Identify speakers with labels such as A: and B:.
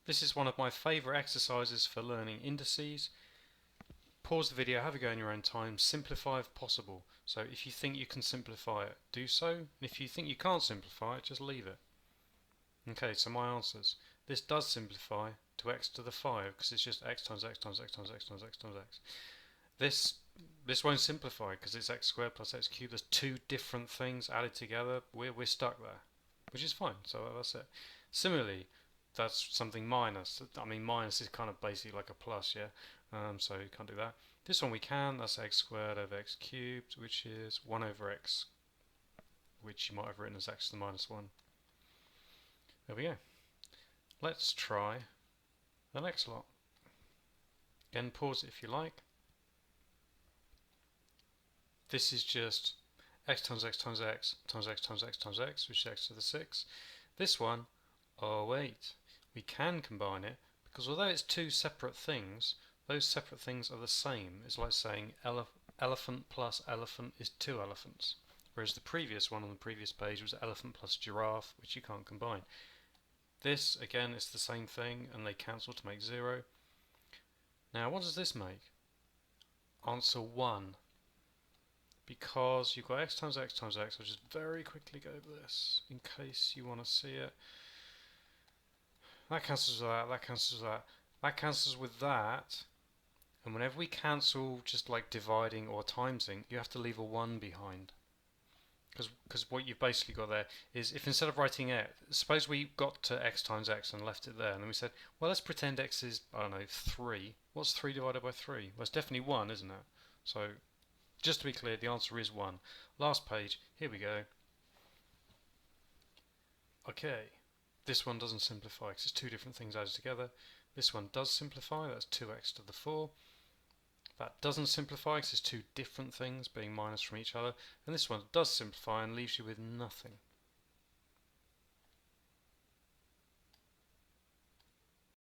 A: This is one of my favourite exercises for learning indices. Pause the video, have a go in your own time, simplify if possible. So if you think you can simplify it, do so. And if you think you can't simplify it, just leave it. Okay, so my answers. This does simplify to x to the 5 because it's just x times x times x times x times x times x. This won't simplify because it's x squared plus x cubed. There's two different things added together. We're stuck there, which is fine. So that's it. Similarly, that's something minus. I mean, minus is kind of basically like a plus, yeah. So you can't do that. This one we can. That's x squared over x cubed, which is 1 over x, which you might have written as x to the minus 1. There we go. Let's try the next lot. Again, pause it if you like. This is just x times x times x times x times x times x, which is x to the 6. This one, oh wait, we can combine it because although it's two separate things, those separate things are the same. It's like saying elephant plus elephant is 2 elephants, whereas the previous one on the previous page was elephant plus giraffe, which you can't combine. This, again, is the same thing, and they cancel to make 0. Now, what does this make? Answer 1. Because you've got x times x times x. I'll just very quickly go over this in case you want to see it. That cancels with that, that cancels with that, that cancels with that. And whenever we cancel just like dividing or timesing, you have to leave a 1 behind. Because what you've basically got there is, if instead of writing it, suppose we got to x times x and left it there, and then we said, well, let's pretend x is, I don't know, 3. What's 3 divided by 3? Well, it's definitely 1, isn't it? So, just to be clear, the answer is 1. Last page, here we go. Okay, this one doesn't simplify because it's two different things added together. This one does simplify, that's 2x to the 4. That doesn't simplify because it's two different things being minus from each other. And this one does simplify and leaves you with nothing.